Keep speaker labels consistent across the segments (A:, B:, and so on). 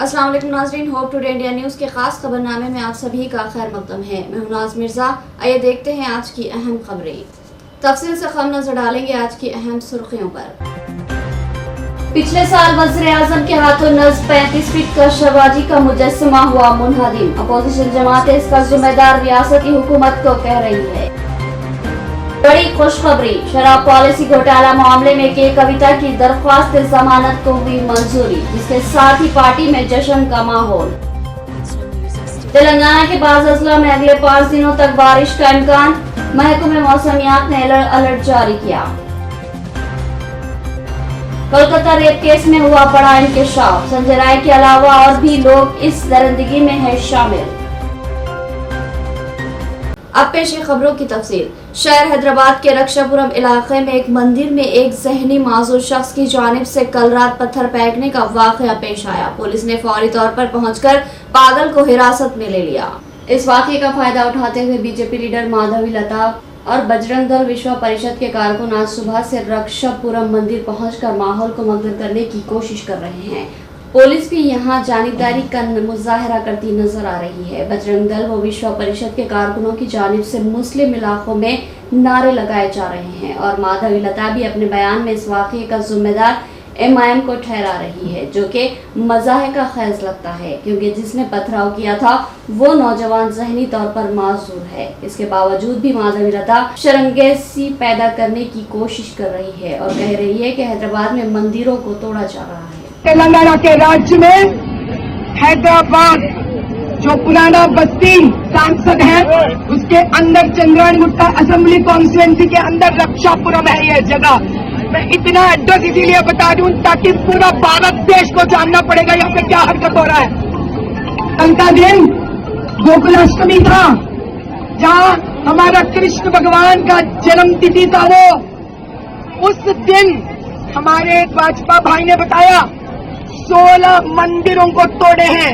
A: अस्सलाम वालेकुम नाज़रीन, होप टुडे इंडिया न्यूज़ के खास खबरनामे में आप सभी का खैर मकदम है। मैं हूं नाज मिर्जा। आइए देखते हैं आज की अहम खबरें। तफसील से हम नजर डालेंगे आज की अहम सुर्खियों पर। पिछले साल वज़ीर आज़म के हाथों नज़्म 35 फीट का शवाजी का मुजस्समा हुआ मुनहदिम। अपोजिशन जमातें इसका जिम्मेदार रियासती हुकूमत को कह रही है। बड़ी खुशखबरी, शराब पॉलिसी घोटाला मामले में के कविता की दरख्वास्त जमानत को हुई मंजूरी, जिसके साथ ही पार्टी में जश्न का माहौल। तेलंगाना के बाज़ अजला में अगले 5 दिनों तक बारिश का इम्कान, महकमे मौसमियात ने अलर्ट जारी किया। कोलकाता रेप केस में हुआ बड़ा इंकशाफ, संजय राय के अलावा और भी लोग इस दरिंदगी में है शामिल। अब पेश है खबरों की तफसील। शहर हैदराबाद के रक्षापुरम इलाके में एक मंदिर में एक ज़हनी माजूर शख्स की जानिब से कल रात पत्थर फेंकने का वाकया पेश आया। पुलिस ने फौरी तौर पर पहुंचकर पागल को हिरासत में ले लिया। इस वाकये का फायदा उठाते हुए बीजेपी लीडर माधवी लता और बजरंग दल विश्व परिषद के कारकुन आज सुबह से रक्षापुरम मंदिर पहुंचकर माहौल को मगन करने की कोशिश कर रहे हैं। पुलिस भी यहां जानिबदारी का मुजाहरा करती नजर आ रही है। बजरंग दल व विश्व परिषद के कारकुनों की जानिब से मुस्लिम इलाकों में नारे लगाए जा रहे हैं और माधवी लता भी अपने बयान में इस वाकये का जिम्मेदार MIM को ठहरा रही है, जो कि मज़ाहिर का खैज लगता है क्योंकि जिसने पथराव किया था वो नौजवान ज़हनी तौर पर माजूर है। इसके बावजूद भी माधवी लता शर्मगेज़ी पैदा करने की कोशिश कर रही है और कह रही है कि हैदराबाद में मंदिरों को तोड़ा जा रहा है।
B: तेलंगाना के राज्य में हैदराबाद जो पुराना बस्ती सांसद है उसके अंदर चंद्रायणगुट्टा असेंबली कॉन्स्टिट्यूएंसी के अंदर रक्षापुरम है ये जगह। मैं इतना एड्रेस इसीलिए बता दूं ताकि पूरा भारत देश को जानना पड़ेगा यहाँ पे क्या हरकत हो रहा है। कल का दिन गोकुलाष्टमी था, जहाँ हमारा कृष्ण भगवान का जन्म तिथि था। वो उस दिन हमारे भाजपा भाई ने बताया 16 मंदिरों को तोड़े हैं।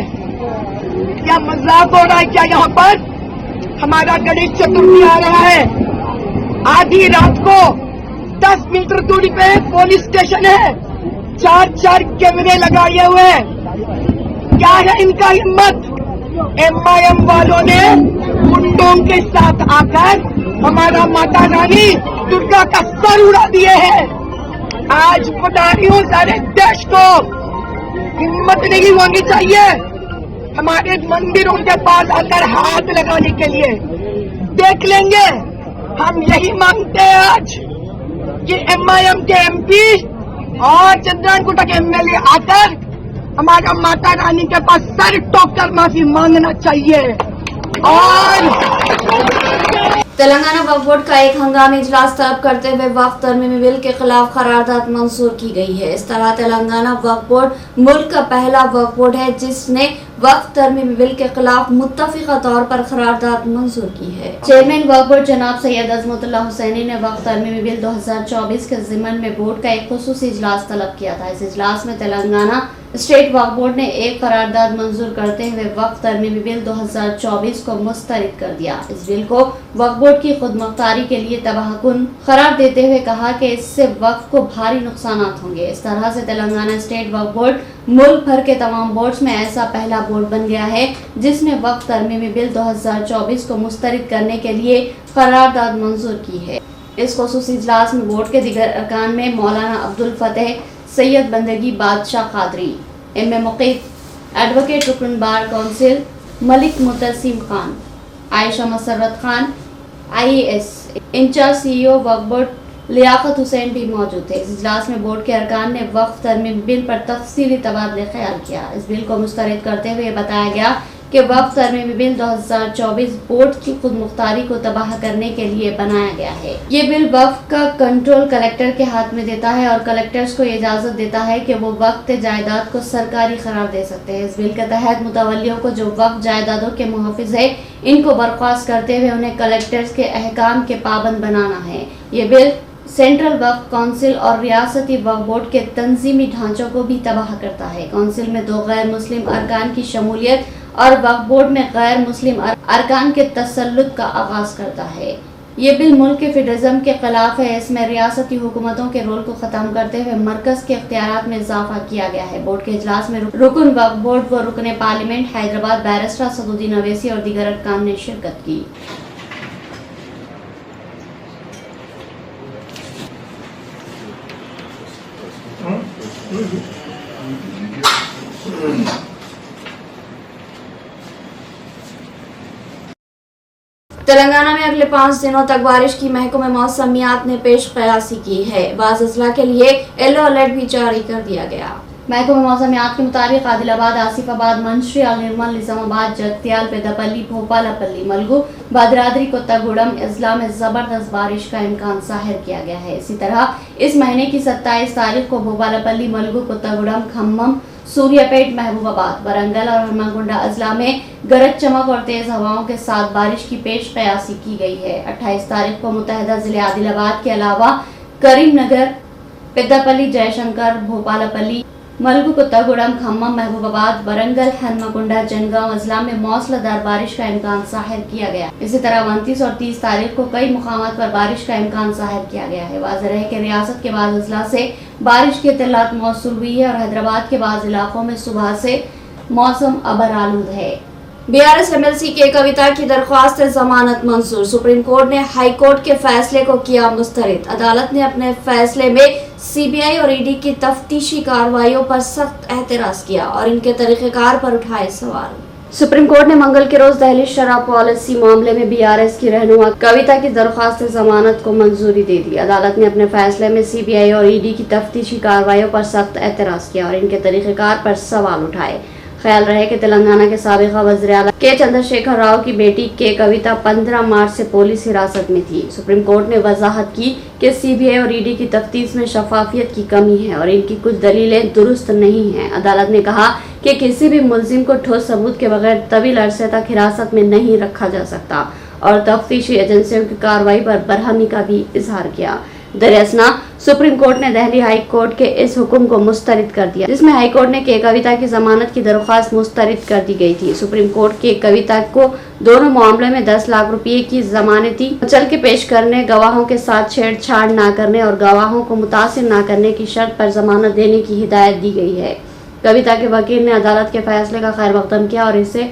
B: क्या मजाक हो रहा है क्या? यहाँ पर हमारा गणेश चतुर्थी आ रहा है। आधी रात को 10 मीटर दूरी पे पुलिस स्टेशन है, 4 कैमरे लगाए हुए हैं। क्या है इनका हिम्मत? MIM वालों ने गुंडों के साथ आकर हमारा माता रानी दुर्गा का सर उड़ा दिए हैं। आज बता रही हूँ सारे देश को, हिम्मत नहीं होनी चाहिए हमारे मंदिरों के पास आकर हाथ लगाने के लिए। देख लेंगे। हम यही मांगते हैं आज कि MIM के MP और चंद्रायणगुट्टा के MLA आकर हमारा माता रानी के पास सर ठोक कर माफी मांगना चाहिए। और
A: तेलंगाना वक्फ बोर्ड का एक हंगामी इजलास तलब करते हुए वक्फ तरमीमी बिल के खिलाफ करारदाद मंजूर की गई है। इस तरह तेलंगाना वक्फ बोर्ड मुल्क का पहला वक्फ बोर्ड है जिसने वक्फ तरमीमी बिल के खिलाफ मुत्तफिका तौर पर करारदाद मंजूर की है। चेयरमैन वक्फ बोर्ड जनाब सैयद अजमतुल्लाह हुसैनी ने वक्फ तरमीमी बिल 2024 के ज़िमन में बोर्ड का एक खुसूसी इजलास तलब किया था। इस इजलास में तेलंगाना स्टेट वक्फ बोर्ड ने एक करारदाद मंजूर करते हुए वक्फ तरमीमी बिल 2024 को मुस्तरद कर दिया। इस बिल को वक्फ बोर्ड की खुद मुख्तारी के लिए तबाहकुन करार देते हुए कहा कि इससे वक्फ को भारी नुकसानात होंगे। इस तरह से तेलंगाना स्टेट वक्फ बोर्ड मुल्क भर के तमाम बोर्ड्स में ऐसा पहला बोर्ड बन गया है जिसने वक्फ तरमीमी बिल 2024 को मुस्तरद करने के लिए करारदाद मंजूर की है। इस खुसूसी इजलास में बोर्ड के दीगर अरकान में मौलाना अब्दुल फतेह सैयद बंदगी बादशाह कादरी, MA मुकीद, एडवोकेट रुकन bar council Malik Mutasim Khan, Ayesha Masrat Khan IAS, in charge CEO Waqf board Liyaqat Hussain भी मौजूद थे। इस इजलास में बोर्ड के अरकान ने वक्फ तरमीमी बिल पर तफसीली तबादले ख्याल किया। इस बिल को मुस्तरद करते हुए बताया गया कि वक्फ तरमीमी बिल 2024 बोर्ड की खुद मुख्तारी को तबाह करने के लिए बनाया गया है। ये बिल वक्फ का कंट्रोल कलेक्टर के हाथ में देता है और कलेक्टर्स को इजाजत देता है कि वो वक्फ जायदाद को सरकारी करार दे सकते हैं। इस बिल के तहत मुतवल्लियों को जो वक्फ जायदादों के मुहाफिज है इनको बर्खास्त करते हुए उन्हें कलेक्टर्स के अहकाम के पाबंद बनाना है। ये बिल सेंट्रल वक्फ काउंसिल और रियासती वक्फ बोर्ड के तंजीमी ढांचों को भी तबाह करता है। काउंसिल में 2 गैर मुस्लिम अरकान की शमूलियत और वक्फ बोर्ड में गैर मुस्लिम अरकान के तसल्लुत का आगाज करता है। ये बिल मुल्क के फेडरलिज्म के खिलाफ है। इसमें रियासती हुकूमतों के रोल को खत्म करते हुए मरकज के इख्तियारात में इजाफा किया गया है। बोर्ड के इजलास में रुकन वक्फ बोर्ड व रुकन पार्लियामेंट हैदराबाद बैरिस्टर सदुद्दीन अवैसी और दीगर अरकान ने शिरकत की। तेलंगाना में अगले 5 दिनों तक बारिश की महकमे मौसमियात ने पेश कयासी की है। बाज़ अजला के लिए येलो अलर्ट भी जारी कर दिया गया। महकमे मौसमियात के मुताबिक आदिलाबाद, आसिफाबाद, मंचिर्याल, निर्मल, निजामाबाद, जगत्याल, पेद्दापल्ली, भोपालपल्ली, मलगू, भद्राद्री, कोत्तागुडम अजला में जबरदस्त बारिश का इम्कान जाहिर किया गया है। इसी तरह इस महीने की 27 तारीख को भोपालपल्ली, मलगू, कोत्तागुडम, खम्मम, सूर्यापेट, महबूबाबाद, वरंगल और हनुमानगुंडा अजला में गरज चमक और तेज हवाओं के साथ बारिश की पेश कयासी की गई है। 28 तारीख को मुतहदा जिले आदिलाबाद के अलावा करीमनगर, पेद्दापल्ली, जयशंकर, भोपालपल्ली, मलगू, कोत्तागुडम, खम्मम, महबूबाबाद, वरंगल, हनुमानगुंडा, जनगांव अजला में मौसलाधार बारिश का इम्कान जाहिर किया गया। इसी तरह 29 और 30 तारीख को कई मुकामात पर बारिश का इम्कान जाहिर किया गया है। वाज़ेह है कि रियासत के बाद अजला से बारिश की इत्तलात मौसूल हुई है और हैदराबाद के बाद इलाकों में सुबह से मौसम अबर आलूद है। BRS MLC के कविता की दरख्वास्त जमानत मंजूर। सुप्रीम कोर्ट ने हाई कोर्ट के फैसले को किया मुस्तरद। अदालत ने अपने फैसले में CBI और ED की तफ्तीशी कार्रवाइयों पर सख्त एतराज किया और इनके तरीक़ेकार पर उठाए सवाल। सुप्रीम कोर्ट ने मंगल के रोज दहली शराब पॉलिसी मामले में BRS की रहनुमा कविता की दरख्वास्त जमानत को मंजूरी दे दी। अदालत ने अपने फैसले में CBI और ED की तफ्तीशी कार्रवाइयों पर सख्त एतराज किया और इनके तरीक़ेकार पर सवाल उठाए। ख्याल रहे कि तेलंगाना के साबिक़ा वज़ीर आला के चंद्रशेखर राव की बेटी के कविता 15 मार्च से पुलिस हिरासत में थी। सुप्रीम कोर्ट ने वजाहत की कि CBI और ED की तफ्तीश में शफाफियत की कमी है और इनकी कुछ दलीलें दुरुस्त नहीं हैं। अदालत ने कहा कि किसी भी मुल्जिम को ठोस सबूत के बगैर तवील अरसे तक हिरासत में नहीं रखा जा सकता और तफ्तीशी एजेंसियों की कार्रवाई पर बरहमी का भी इजहार किया। दरअसल सुप्रीम कोर्ट ने दिल्ली हाई कोर्ट के इस हुक्म को मुस्तरद कर दिया, जिसमें हाई कोर्ट ने के कविता की जमानत की दरख्वास्त मुस्तरद कर दी गई थी। सुप्रीम कोर्ट के कविता को दोनों मामलों में 10 लाख रुपए की जमानती चल के पेश करने, गवाहों के साथ छेड़छाड़ न करने और गवाहों को मुतासिर न करने की शर्त पर जमानत देने की हिदायत दी गई है। कविता के वकील ने अदालत के फैसले का खैर मकदम किया और इसे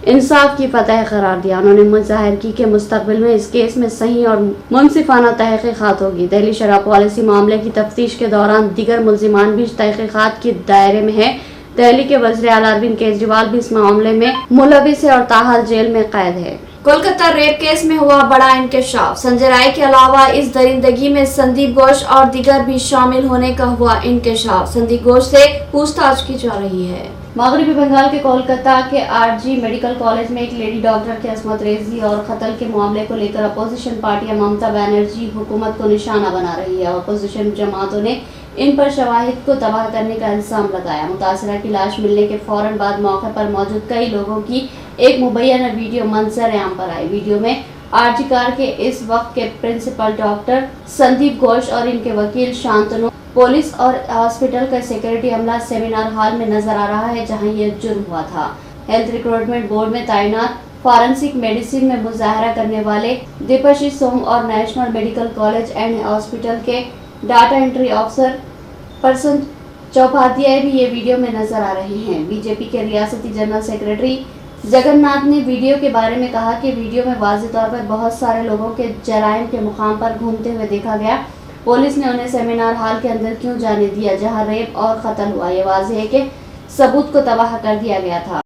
A: इंसाफ की फतह करार दिया। उन्होंने उम्मीद जाहिर की कि मुस्तकबिल में इस केस में सही और मुनसिफाना तहकीकात होगी। दिल्ली शराब पॉलिसी मामले की तफ्तीश के दौरान दीगर मुल्जिमान भी तहकीकात के दायरे में है। दिल्ली के वज़ीर आला अरविंद केजरीवाल भी इस मामले में मुलविस है और ताहाल जेल में कैद है। कोलकाता रेप केस में हुआ बड़ा इंकशाफ। संजय राय के अलावा इस दरिंदगी में संदीप घोष और दीगर भी शामिल होने का हुआ इंकशाफ। संदीप घोष से पूछताछ की जा रही है। मगरबी बंगाल के कोलकाता के RG मेडिकल कॉलेज में एक लेडी डॉक्टर की असमत रेजी और कत्ल के मामले को लेकर अपोजिशन पार्टियां ममता बनर्जी हुकूमत को निशाना बना रही है। अपोजिशन जमातों ने इन पर शवाहिद को तबाह करने का इल्जाम लगाया। मुतासिरा की लाश मिलने के फौरन बाद मौके पर मौजूद कई लोगों की एक मुबैना वीडियो मंजर आम पर आई। वीडियो में RG कार के इस वक्त के प्रिंसिपल डॉक्टर संदीप घोष और इनके वकील शांतनु, पुलिस और हॉस्पिटल का सिक्योरिटी अमला सेमिनार हॉल में नजर आ रहा है जहां यह जुर्म हुआ था। हेल्थ रिक्रूटमेंट बोर्ड में तैनात फॉरेंसिक मेडिसिन में मुजाहरा करने वाले दीपाशी सोम और national medical college and hospital के डाटा एंट्री ऑफिसर प्रसन्न चौपाध्याय भी ये वीडियो में नजर आ रहे हैं। बीजेपी के रियासती जनरल सेक्रेटरी जगन्नाथ ने वीडियो के बारे में कहा कि वीडियो में वाज़ेह तौर पर बहुत सारे लोगों के जराइम के मुकाम पर घूमते हुए देखा गया। पुलिस ने उन्हें सेमिनार हॉल के अंदर क्यों जाने दिया जहां रेप और कत्ल हुआ। ये वाज़ेह है कि सबूत को तबाह कर दिया गया था।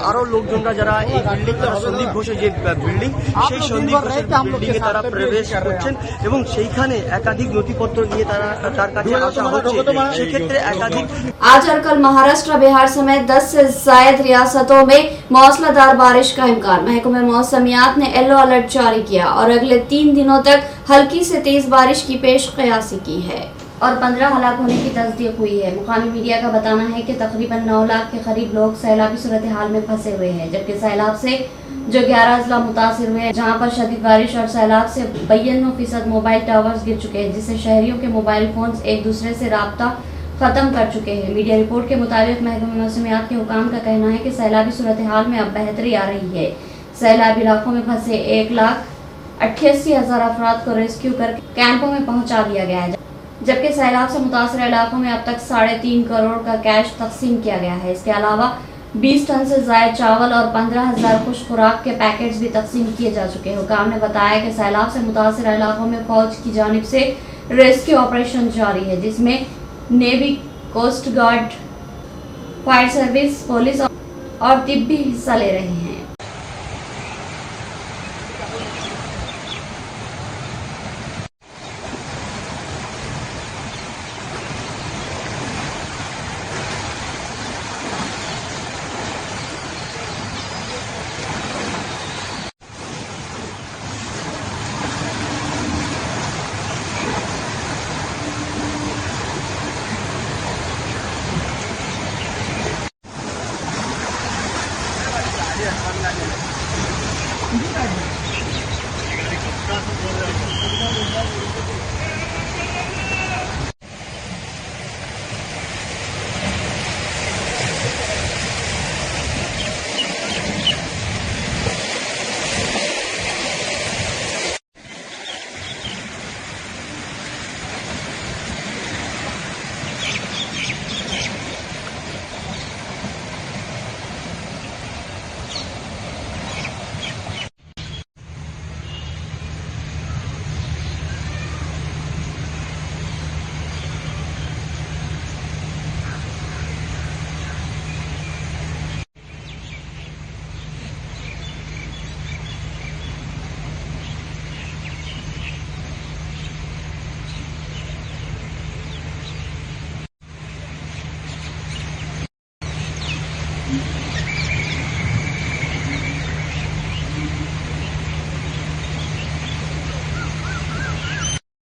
C: আরো লোকজনরা যারা এই বিল্ডিংটা সন্দীপ ঘোষের যে বিল্ডিং সেই সন্দীপ ঘোষের বিল্ডিং এ তারা প্রবেশ করছেন এবং সেইখানে একাধিক নথিপত্র নিয়ে তারা তার কাছে আসা হচ্ছে। সেক্ষেত্রে একাধিক
A: आज और कल महाराष्ट्र, बिहार समेत 10 से ज्यादा रियासतों में मौसलाधार बारिश का इम्कान। महकमे मौसमियात ने येलो अलर्ट जारी किया और अगले 3 दिनों तक हल्की से तेज बारिश की पेश कयासी की है और 15 हलाक होने की तस्दीक हुई है। मुकामी मीडिया का बताना है कि तकरीबन 9 लाख के करीब लोग सैलाबी सूरत हाल में फंसे हुए हैं, जबकि सैलाब से जो 11 अजला मुतासिर हुए, जहां पर शदीद बारिश और सैलाब से 92% मोबाइल टावर्स गिर चुके हैं, जिससे शहरियों के मोबाइल फोन एक दूसरे से राब्ता खत्म कर चुके हैं। मीडिया रिपोर्ट के मुताबिक महकमे मौसमियात के हुकाम का कहना है कि सैलाबी सूरत हाल में अब बेहतरी आ रही है। सैलाबी इलाकों में फंसे 1,88,000 अफराद को रेस्क्यू कर कैंपों में पहुंचा दिया गया है, जबकि सैलाब से मुतासर इलाकों में अब तक 3.5 करोड़ का कैश तकसीम किया गया है। इसके अलावा 20 टन से ज्यादा चावल और 15,000 खुश खुराक के पैकेट्स भी तकसीम किए जा चुके हैं। हुकाम ने बताया कि सैलाब से मुतासर इलाकों में फौज की जानिब से रेस्क्यू ऑपरेशन जारी है, जिसमें navy, coast guard, fire service, police और तिब्बी हिस्सा ले रहे हैं।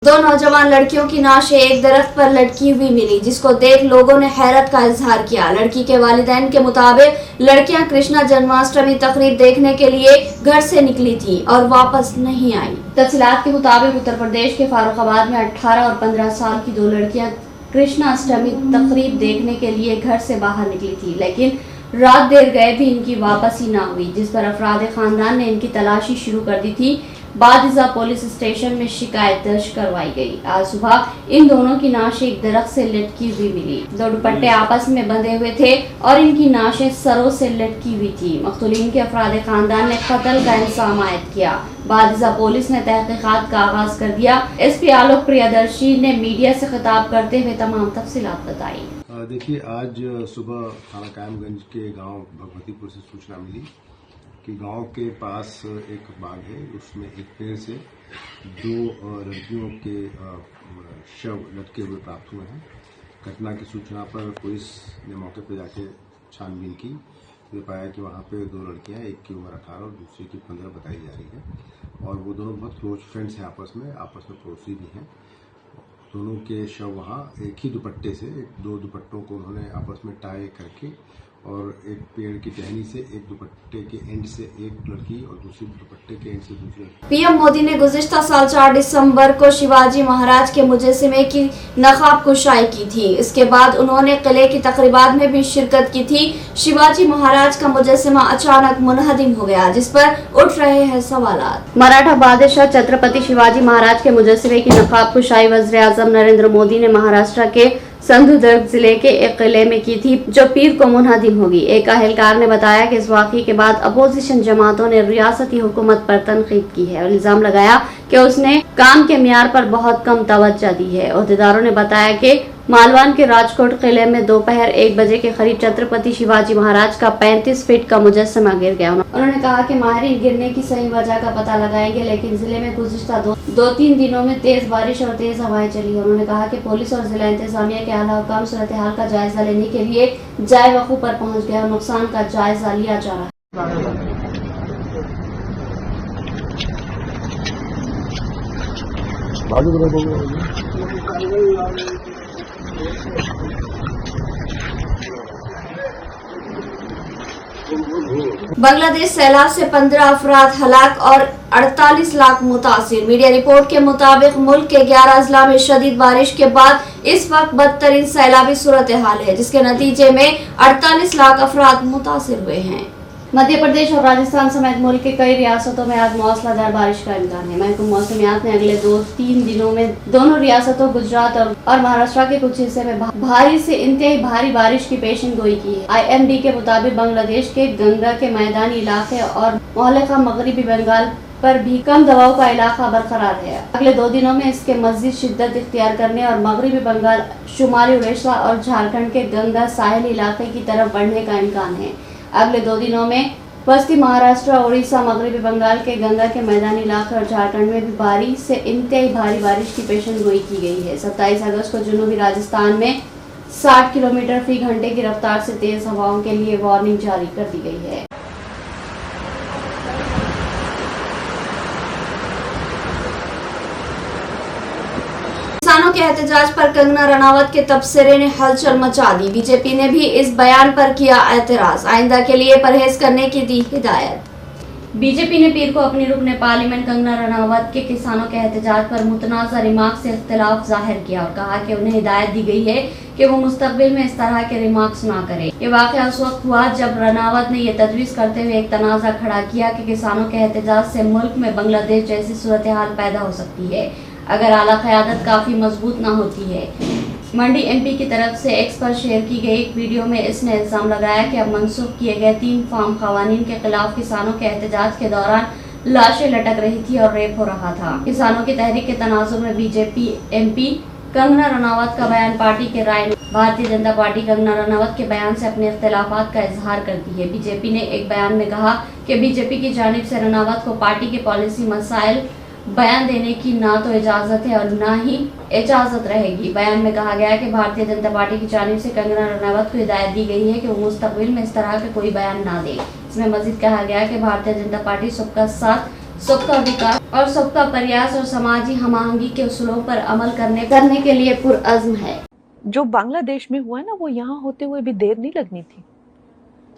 A: दो नौजवान लड़कियों की नाशें एक दरख्त पर लटकी हुई मिली, जिसको देख लोगों ने हैरत का इजहार किया। लड़की के वालिदैन के मुताबिक लड़कियां कृष्णा जन्माष्टमी तकरीब देखने के लिए घर से निकली थी और वापस नहीं आई। तफसीलात के मुताबिक उत्तर प्रदेश के फारुखाबाद में 18 और 15 साल की दो लड़कियां कृष्णाष्टमी तकरीब देखने के लिए घर से बाहर निकली थी, लेकिन रात देर गए भी इनकी वापसी ना हुई, जिस पर अफराद खानदान ने इनकी तलाशी शुरू कर दी थी। बादिजा पुलिस स्टेशन में शिकायत दर्ज करवाई गई। आज सुबह इन दोनों की नाशें एक दरख्त से लटकी हुई मिली। दो दुपट्टे आपस में बंधे हुए थे और इनकी नाशें सरों से लटकी हुई थी। मख्तूलीन के अफराद खानदान ने कत्ल का इल्जाम आयद किया। बादिजा पुलिस ने तहकीकात का आगाज कर दिया। एसपी आलोक प्रियदर्शी ने मीडिया से खिताब करते हुए तमाम तफसीलात बताई।
D: देखिए, आज सुबह थाना कायमगंज के गांव भगवतीपुर से सूचना मिली कि गांव के पास एक बाग है, उसमें एक पेड़ से दो लड़कियों के शव लटके हुए प्राप्त हुए हैं। घटना की सूचना पर पुलिस ने मौके पर जाके छानबीन की तो पाया कि वहां पे दो लड़कियां, एक की उम्र 18 और दूसरी की 15 बताई जा रही है और वो दोनों बहुत क्लोज फ्रेंड्स हैं, आपस में पड़ोसी भी हैं। दोनों के शव वहाँ एक ही दुपट्टे से, दो दुपट्टों को उन्होंने आपस में टाई करके और एक पेड़ की टहनी से एक दुपट्टे के एंड से एक लड़की और दूसरी दुपट्टे के एंड से दूसरी लड़की।
A: पीएम मोदी ने गुज़िश्ता साल 4 दिसंबर को शिवाजी महाराज के मुजस्समे की नकाब कुशाई की थी। इसके बाद उन्होंने किले की तकरीबात में भी शिरकत की थी। शिवाजी महाराज का मुजस्समा अचानक मुनहदिम हो गया, जिस पर उठ रहे हैं सवालात। मराठा बादशाह छत्रपति शिवाजी महाराज के मुजस्समे की नकाब कुशाई वज़ीर आज़म नरेंद्र मोदी ने महाराष्ट्र के सिंधुदुर्ग जिले के एक किले में की थी, जो पीर को मुनहदिम होगी। एक अहलकार ने बताया कि इस वाक़े के बाद अपोजिशन जमातों ने रियासती हुकूमत पर तनकीद की है और इल्जाम लगाया कि उसने काम के मियार पर बहुत कम तवज्जो दी है। अहदेदारों ने बताया कि मालवान के राजकोट किले में दोपहर 1 बजे के करीब छत्रपति शिवाजी महाराज का 35 फीट का मुजस्समा गिर गया। उन्होंने कहा कि माहिरीन गिरने की सही वजह का पता लगाएंगे, लेकिन जिले में गुज़िश्ता 2-3 दिनों में तेज बारिश और तेज हवाएं चली। उन्होंने कहा कि पुलिस और जिला इंतजामिया के आला हुकाम सूरत हाल का जायजा लेने के लिए जाए वक़ू पर पहुँच गए और नुकसान का जायजा लिया जा रहा है। बांग्लादेश सैलाब से 15 अफराद हलाक और 48 लाख मुतासिर। मीडिया रिपोर्ट के मुताबिक मुल्क के 11 अजला में शदीद बारिश के बाद इस वक्त बदतरीन सैलाबी सूरत हाल है, जिसके नतीजे में 48 लाख अफराद मुतासिर हुए हैं। मध्य प्रदेश और राजस्थान समेत मुल्क के कई रियासतों में आज मौसलाधार बारिश का इम्कान है। महकमा मौसमियात ने अगले 2-3 दिनों में दोनों रियासतों गुजरात और महाराष्ट्र के कुछ हिस्से में भारी से इंतहाई भारी बारिश की पेशन गोई की है। IMD के मुताबिक बांग्लादेश के गंगा के मैदानी इलाके और मोहल्ला मगरबी बंगाल पर भी कम दबाव का इलाका बरकरार है। अगले 2 दिनों में इसके मजीद शिद्दत इख्तियार करने और मगरबी बंगाल, शुमाली उड़ीसा और झारखंड के गंगा साहिल इलाके की तरफ बढ़ने का इम्कान है। अगले 2 दिनों में पश्चिमी महाराष्ट्र, उड़ीसा, मगरबी बंगाल के गंगा के मैदानी इलाके और झारखंड में भी भारी से इंतहाई भारी बारिश की पेशन गोई की गई है। 27 अगस्त को जनूबी राजस्थान में 60 किलोमीटर फी घंटे की रफ्तार से तेज हवाओं के लिए वार्निंग जारी कर दी गई है। किसानों के एहतजाज पर कंगना रनावत के तबसरे ने हलचल मचा दी। बीजेपी ने भी इस बयान पर किया एतराज, आइंदा के लिए परहेज करने की दी हिदायत। बीजेपी ने पीर को अपनी रुकने पार्लियामेंट कंगना रनावत के किसानों के एहतजाज पर मुतनाज़ा रिमार्क से इख्तिलाफ जाहिर किया और कहा कि उन्हें हिदायत दी गई है कि वो मुस्तकबिल में इस तरह के रिमार्क्स ना करें। ये वाक़या उस वक्त हुआ जब रनावत ने ये तजवीज़ करते हुए एक तनाज़ा खड़ा किया कि किसानों के एहतजाज से मुल्क में बांग्लादेश जैसी सूरत हाल पैदा हो सकती है अगर आला क़यादत काफ़ी मजबूत ना होती है। मंडी MP की तरफ से X पर शेयर की गई एक वीडियो में इसने इल्ज़ाम लगाया कि अब मनसूख किए गए 3 फार्म क़वानीन के खिलाफ किसानों के एहतजाज के दौरान लाशें लटक रही थी और रेप हो रहा था। किसानों की तहरीक के तनाजुर में BJP MP कंगना रनावत का बयान पार्टी के राय ने भारतीय जनता पार्टी कंगना रनावत के बयान से अपने इख्तिलाफात का इजहार करती है। BJP ने एक बयान में कहा कि BJP की जानिब से रनावत को पार्टी के पॉलिसी मसाइल बयान देने की ना तो इजाजत है और ना ही इजाजत रहेगी। बयान में कहा गया कि भारतीय जनता पार्टी की जानिब से कंगना रनावत को हिदायत दी गई है कि वो मुस्तकबिल में इस तरह का कोई बयान ना दे। इसमें मजीद कहा गया कि भारतीय जनता पार्टी सबका साथ, सबका विकास और सबका प्रयास और समाजी हमाहंगी के उसूलों पर अमल करने के लिए पुरअज़्म है।
E: जो बांग्लादेश में हुआ ना, वो यहाँ होते हुए भी देर नहीं लगनी थी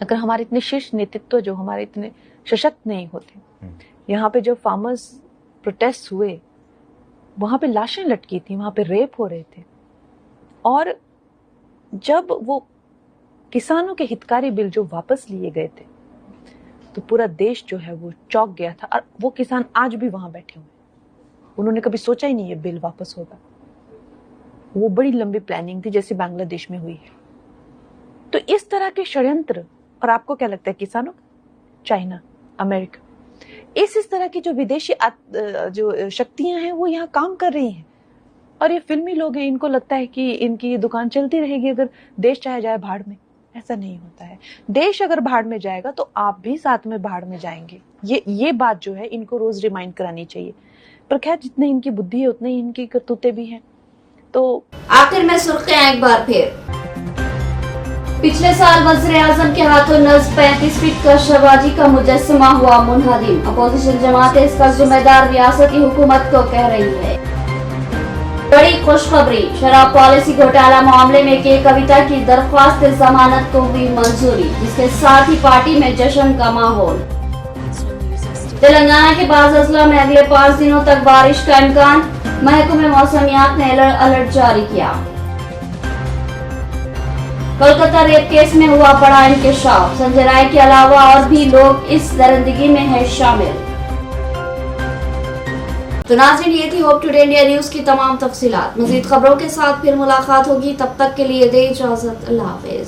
E: अगर हमारे इतने शीर्ष नेतृत्व जो हमारे इतने सशक्त नहीं होते। यहाँ पे जो फार्मर्स प्रोटेस्ट हुए, वहां पे लाशें लटकी थी, वहां पे रेप हो रहे थे और जब वो किसानों के हितकारी बिल जो वापस लिए गए थे तो पूरा देश जो है वो चौंक गया था। और वो किसान आज भी वहां बैठे हुए, उन्होंने कभी सोचा ही नहीं ये बिल वापस होगा। वो बड़ी लंबी प्लानिंग थी जैसे बांग्लादेश में हुई है। तो इस तरह के षड्यंत्र, और आपको क्या लगता है किसानों, चाइना, अमेरिका, इस तरह की जो विदेशी जो शक्तियां हैं वो यहाँ काम कर रही हैं। और ये फिल्मी लोग हैं, इनको लगता है कि इनकी दुकान चलती रहेगी अगर देश चाहे जाए भाड़ में। ऐसा नहीं होता है। देश अगर भाड़ में जाएगा तो आप भी साथ में भाड़ में जाएंगे। ये बात जो है इनको रोज रिमाइंड करानी चाहिए। पर खैर, जितनी इनकी बुद्धि है उतनी इनकी करतूतें भी हैं। तो
A: आखिर में सुर्खियां एक बार फिर। पिछले साल वज़ीर-ए-आज़म के हाथों नस्ब 35 फीट का शहबाजी का मुजस्समा हुआ मुनहदिम। अपोजिशन जमातें इसका जिम्मेदार रियासती हुकूमत को कह रही है। बड़ी खुशखबरी, शराब पॉलिसी घोटाला मामले में के कविता की दरख्वास्त जमानत को हुई मंजूरी, जिसके साथ ही पार्टी में जश्न का माहौल। तेलंगाना के बाज़ अजला में अगले 5 दिनों तक बारिश का इम्कान, महकमे मौसमियात ने अलर्ट जारी किया। कोलकाता रेप केस में हुआ बड़ा इंकशाफ, संजय राय के अलावा और भी लोग इस दरिंदगी में है शामिल। तो नाज़रीन, ये थी होप टुडे इंडिया न्यूज की तमाम तफसीलात। मजीद खबरों के साथ फिर मुलाकात होगी, तब तक के लिए दे इजाजत। अल्लाह हाफिज।